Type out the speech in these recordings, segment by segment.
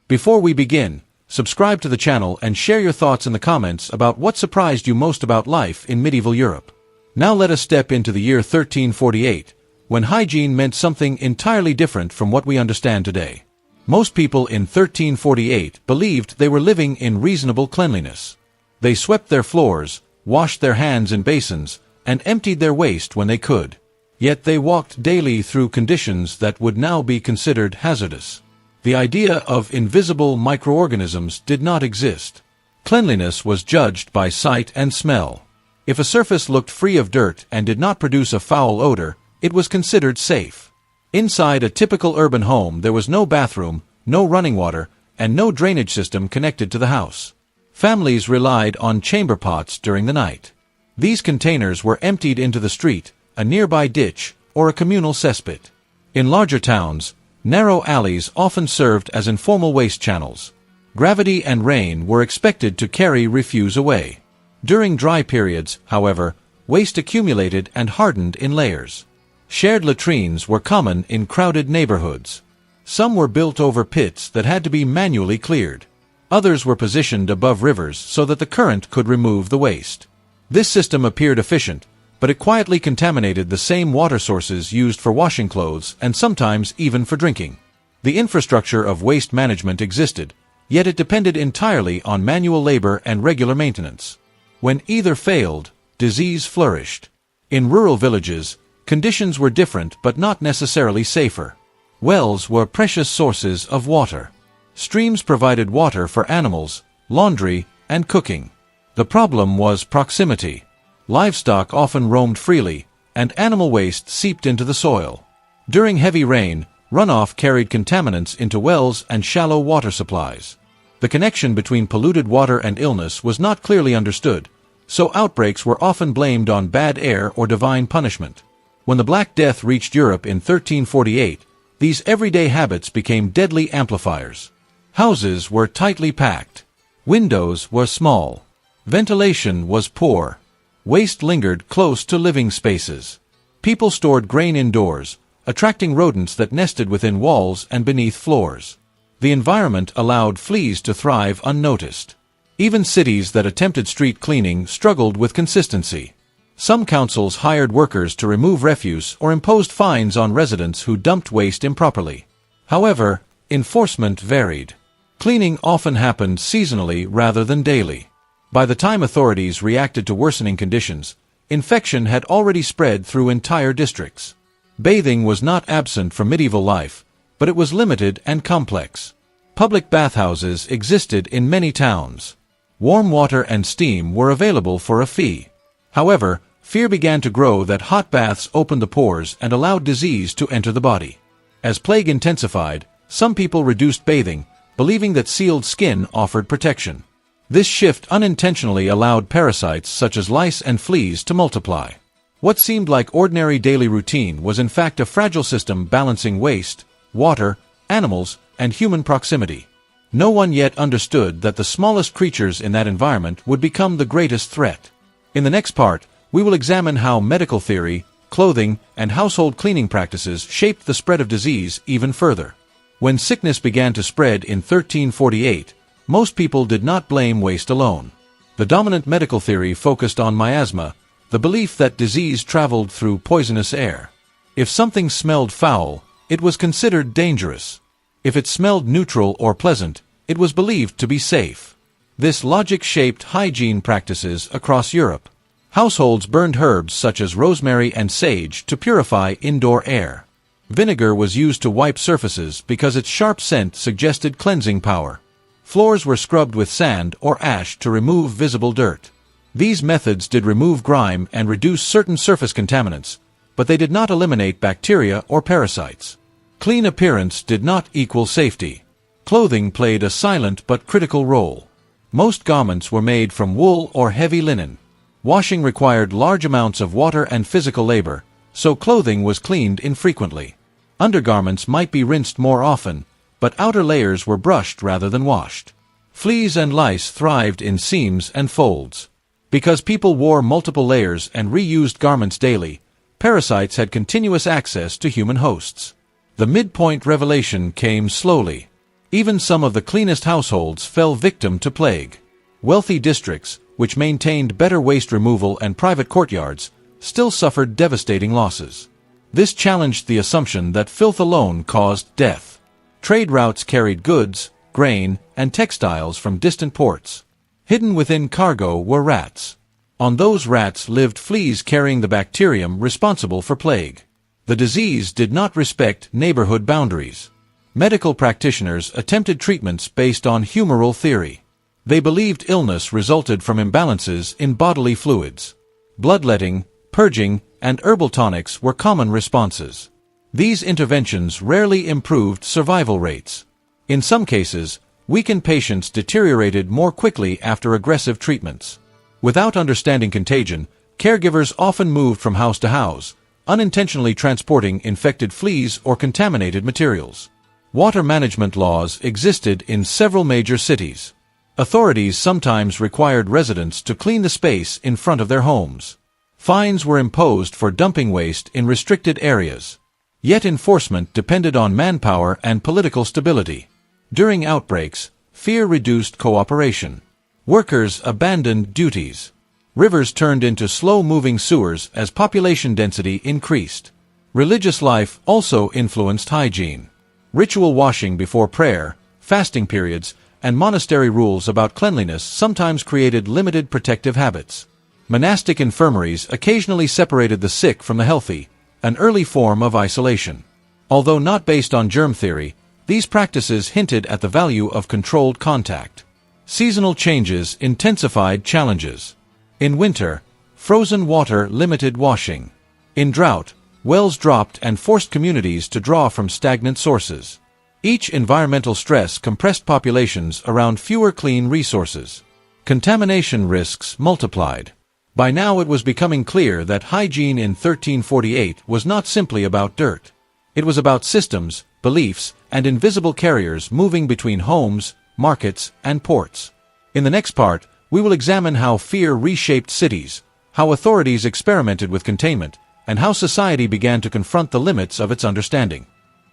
Before we begin, subscribe to the channel and share your thoughts in the comments about what surprised you most about life in medieval Europe. Now let us step into the year 1348, when hygiene meant something entirely different from what we understand today. Most people in 1348 believed they were living in reasonable cleanliness. They swept their floors, washed their hands in basins, and emptied their waste when they could. Yet they walked daily through conditions that would now be considered hazardous. The idea of invisible microorganisms did not exist. Cleanliness was judged by sight and smell. If a surface looked free of dirt and did not produce a foul odor, it was considered safe. Inside a typical urban home there was no bathroom, no running water, and no drainage system connected to the house. Families relied on chamber pots during the night. These containers were emptied into the street, a nearby ditch, or a communal cesspit. In larger towns, narrow alleys often served as informal waste channels. Gravity and rain were expected to carry refuse away. During dry periods, however, waste accumulated and hardened in layers. Shared latrines were common in crowded neighborhoods. Some were built over pits that had to be manually cleared. Others were positioned above rivers so that the current could remove the waste. This system appeared efficient, but it quietly contaminated the same water sources used for washing clothes and sometimes even for drinking. The infrastructure of waste management existed, yet it depended entirely on manual labor and regular maintenance. When either failed, disease flourished. In rural villages, conditions were different but not necessarily safer. Wells were precious sources of water. Streams provided water for animals, laundry, and cooking. The problem was proximity. Livestock often roamed freely, and animal waste seeped into the soil. During heavy rain, runoff carried contaminants into wells and shallow water supplies. The connection between polluted water and illness was not clearly understood, so outbreaks were often blamed on bad air or divine punishment. When the Black Death reached Europe in 1348, these everyday habits became deadly amplifiers. Houses were tightly packed. Windows were small. Ventilation was poor. Waste lingered close to living spaces. People stored grain indoors, attracting rodents that nested within walls and beneath floors. The environment allowed fleas to thrive unnoticed. Even cities that attempted street cleaning struggled with consistency. Some councils hired workers to remove refuse or imposed fines on residents who dumped waste improperly. However, enforcement varied. Cleaning often happened seasonally rather than daily. By the time authorities reacted to worsening conditions, infection had already spread through entire districts. Bathing was not absent from medieval life, but it was limited and complex. Public bathhouses existed in many towns. Warm water and steam were available for a fee. However, fear began to grow that hot baths opened the pores and allowed disease to enter the body. As plague intensified, some people reduced bathing, believing that sealed skin offered protection. This shift unintentionally allowed parasites such as lice and fleas to multiply. What seemed like ordinary daily routine was in fact a fragile system balancing waste, water, animals, and human proximity. No one yet understood that the smallest creatures in that environment would become the greatest threat. In the next part, we will examine how medical theory, clothing, and household cleaning practices shaped the spread of disease even further. When sickness began to spread in 1348, most people did not blame waste alone. The dominant medical theory focused on miasma, the belief that disease traveled through poisonous air. If something smelled foul, it was considered dangerous. If it smelled neutral or pleasant, it was believed to be safe. This logic shaped hygiene practices across Europe. Households burned herbs such as rosemary and sage to purify indoor air. Vinegar was used to wipe surfaces because its sharp scent suggested cleansing power. Floors were scrubbed with sand or ash to remove visible dirt. These methods did remove grime and reduce certain surface contaminants, but they did not eliminate bacteria or parasites. Clean appearance did not equal safety. Clothing played a silent but critical role. Most garments were made from wool or heavy linen. Washing required large amounts of water and physical labor, so clothing was cleaned infrequently. Undergarments might be rinsed more often, but outer layers were brushed rather than washed. Fleas and lice thrived in seams and folds. Because people wore multiple layers and reused garments daily, parasites had continuous access to human hosts. The midpoint revelation came slowly. Even some of the cleanest households fell victim to plague. Wealthy districts, which maintained better waste removal and private courtyards, still suffered devastating losses. This challenged the assumption that filth alone caused death. Trade routes carried goods, grain, and textiles from distant ports. Hidden within cargo were rats. On those rats lived fleas carrying the bacterium responsible for plague. The disease did not respect neighborhood boundaries. Medical practitioners attempted treatments based on humoral theory. They believed illness resulted from imbalances in bodily fluids. Bloodletting, purging, and herbal tonics were common responses. These interventions rarely improved survival rates. In some cases, weakened patients deteriorated more quickly after aggressive treatments. Without understanding contagion, caregivers often moved from house to house, unintentionally transporting infected fleas or contaminated materials. Water management laws existed in several major cities. Authorities sometimes required residents to clean the space in front of their homes. Fines were imposed for dumping waste in restricted areas. Yet enforcement depended on manpower and political stability. During outbreaks, fear reduced cooperation. Workers abandoned duties. Rivers turned into slow-moving sewers as population density increased. Religious life also influenced hygiene. Ritual washing before prayer, fasting periods, and monastery rules about cleanliness sometimes created limited protective habits. Monastic infirmaries occasionally separated the sick from the healthy, an early form of isolation. Although not based on germ theory, these practices hinted at the value of controlled contact. Seasonal changes intensified challenges. In winter, frozen water limited washing. In drought, wells dropped and forced communities to draw from stagnant sources. Each environmental stress compressed populations around fewer clean resources. Contamination risks multiplied. By now it was becoming clear that hygiene in 1348 was not simply about dirt. It was about systems, beliefs, and invisible carriers moving between homes, markets, and ports. In the next part, we will examine how fear reshaped cities, how authorities experimented with containment, and how society began to confront the limits of its understanding.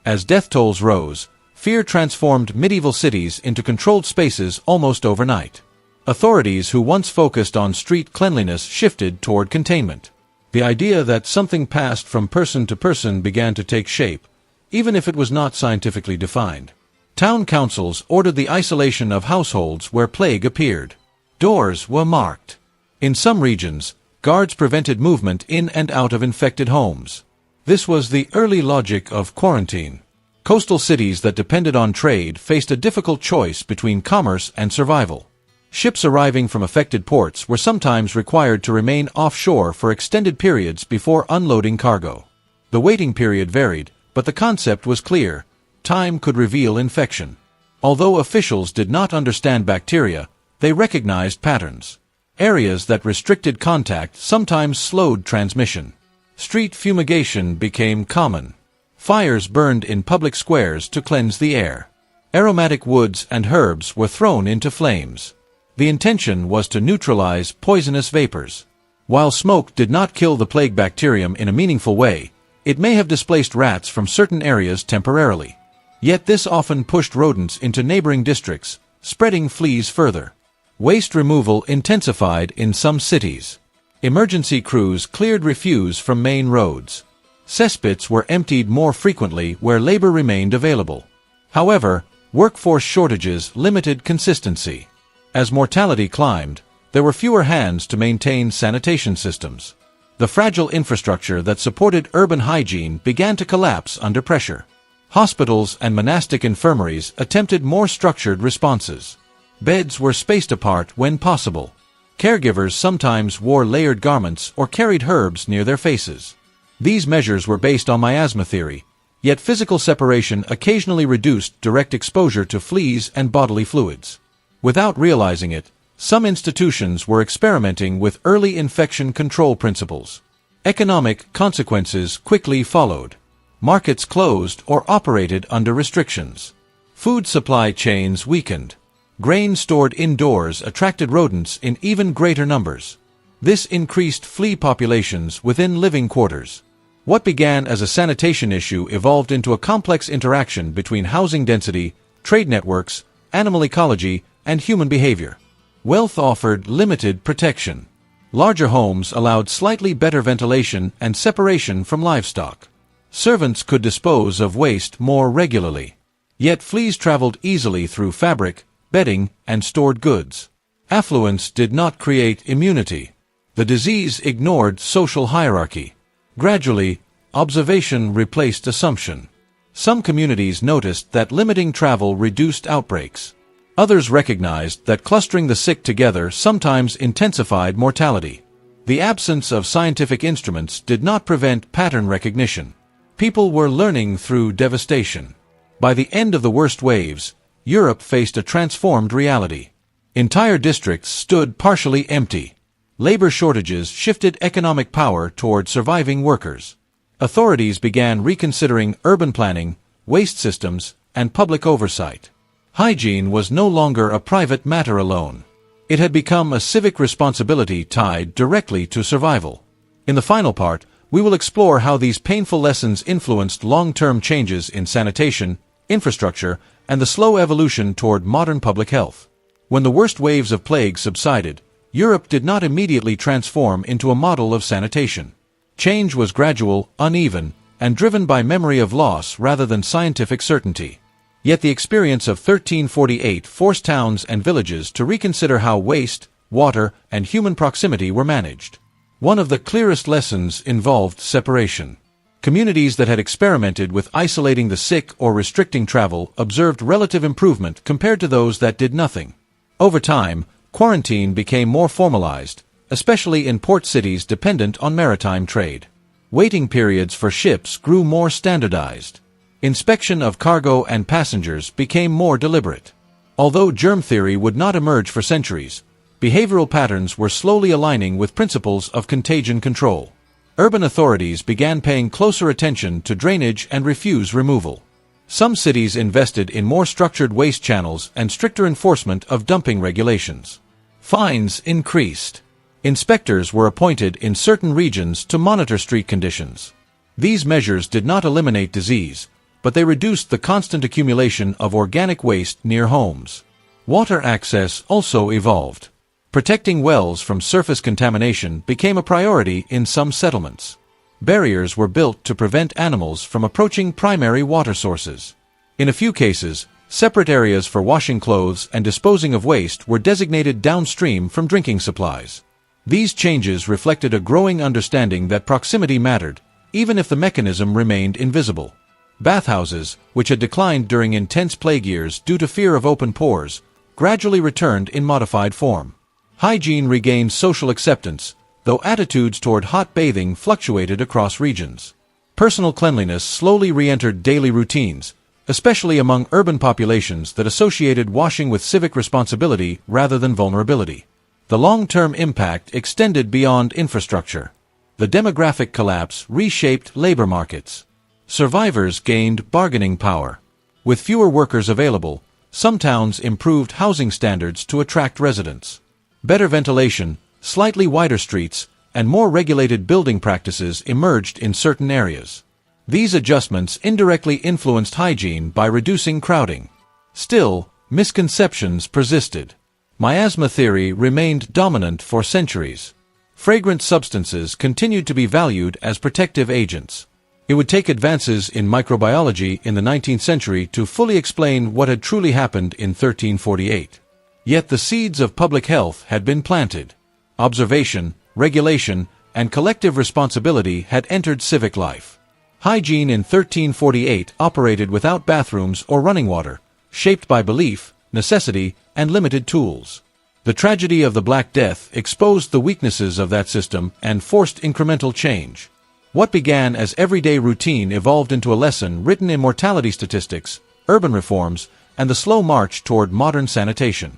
As death tolls rose, fear transformed medieval cities into controlled spaces almost overnight. Authorities who once focused on street cleanliness shifted toward containment. The idea that something passed from person to person began to take shape, even if it was not scientifically defined. Town councils ordered the isolation of households where plague appeared. Doors were marked. In some regions, guards prevented movement in and out of infected homes. This was the early logic of quarantine. Coastal cities that depended on trade faced a difficult choice between commerce and survival. Ships arriving from affected ports were sometimes required to remain offshore for extended periods before unloading cargo. The waiting period varied, but the concept was clear: time could reveal infection. Although officials did not understand bacteria, they recognized patterns. Areas that restricted contact sometimes slowed transmission. Street fumigation became common. Fires burned in public squares to cleanse the air. Aromatic woods and herbs were thrown into flames. The intention was to neutralize poisonous vapors. While smoke did not kill the plague bacterium in a meaningful way, it may have displaced rats from certain areas temporarily. Yet this often pushed rodents into neighboring districts, spreading fleas further. Waste removal intensified in some cities. Emergency crews cleared refuse from main roads. Cesspits were emptied more frequently where labor remained available. However, workforce shortages limited consistency. As mortality climbed, there were fewer hands to maintain sanitation systems. The fragile infrastructure that supported urban hygiene began to collapse under pressure. Hospitals and monastic infirmaries attempted more structured responses. Beds were spaced apart when possible. Caregivers sometimes wore layered garments or carried herbs near their faces. These measures were based on miasma theory, yet physical separation occasionally reduced direct exposure to fleas and bodily fluids. Without realizing it, some institutions were experimenting with early infection control principles. Economic consequences quickly followed. Markets closed or operated under restrictions. Food supply chains weakened. Grain stored indoors attracted rodents in even greater numbers. This increased flea populations within living quarters. What began as a sanitation issue evolved into a complex interaction between housing density, trade networks, animal ecology, and human behavior. Wealth offered limited protection. Larger homes allowed slightly better ventilation and separation from livestock. Servants could dispose of waste more regularly. Yet fleas traveled easily through fabric, bedding, and stored goods. Affluence did not create immunity. The disease ignored social hierarchy. Gradually, observation replaced assumption. Some communities noticed that limiting travel reduced outbreaks. Others recognized that clustering the sick together sometimes intensified mortality. The absence of scientific instruments did not prevent pattern recognition. People were learning through devastation. By the end of the worst waves, Europe faced a transformed reality. Entire districts stood partially empty. Labor shortages shifted economic power toward surviving workers. Authorities began reconsidering urban planning, waste systems, and public oversight. Hygiene was no longer a private matter alone. It had become a civic responsibility tied directly to survival. In the final part, we will explore how these painful lessons influenced long-term changes in sanitation, infrastructure, and the slow evolution toward modern public health. When the worst waves of plague subsided, Europe did not immediately transform into a model of sanitation. Change was gradual, uneven, and driven by memory of loss rather than scientific certainty. Yet the experience of 1348 forced towns and villages to reconsider how waste, water, and human proximity were managed. One of the clearest lessons involved separation. Communities that had experimented with isolating the sick or restricting travel observed relative improvement compared to those that did nothing. Over time, quarantine became more formalized, especially in port cities dependent on maritime trade. Waiting periods for ships grew more standardized. Inspection of cargo and passengers became more deliberate. Although germ theory would not emerge for centuries, behavioral patterns were slowly aligning with principles of contagion control. Urban authorities began paying closer attention to drainage and refuse removal. Some cities invested in more structured waste channels and stricter enforcement of dumping regulations. Fines increased. Inspectors were appointed in certain regions to monitor street conditions. These measures did not eliminate disease, but they reduced the constant accumulation of organic waste near homes. Water access also evolved. Protecting wells from surface contamination became a priority in some settlements. Barriers were built to prevent animals from approaching primary water sources. In a few cases, separate areas for washing clothes and disposing of waste were designated downstream from drinking supplies. These changes reflected a growing understanding that proximity mattered, even if the mechanism remained invisible. Bathhouses, which had declined during intense plague years due to fear of open pores, gradually returned in modified form. Hygiene regained social acceptance, though attitudes toward hot bathing fluctuated across regions. Personal cleanliness slowly re-entered daily routines, especially among urban populations that associated washing with civic responsibility rather than vulnerability. The long-term impact extended beyond infrastructure. The demographic collapse reshaped labor markets. Survivors gained bargaining power. With fewer workers available, some towns improved housing standards to attract residents. Better ventilation, slightly wider streets, and more regulated building practices emerged in certain areas. These adjustments indirectly influenced hygiene by reducing crowding. Still, misconceptions persisted. Miasma theory remained dominant for centuries. Fragrant substances continued to be valued as protective agents. It would take advances in microbiology in the 19th century to fully explain what had truly happened in 1348. Yet the seeds of public health had been planted. Observation, regulation, and collective responsibility had entered civic life. Hygiene in 1348 operated without bathrooms or running water, shaped by belief, necessity, and limited tools. The tragedy of the Black Death exposed the weaknesses of that system and forced incremental change. What began as everyday routine evolved into a lesson written in mortality statistics, urban reforms, and the slow march toward modern sanitation.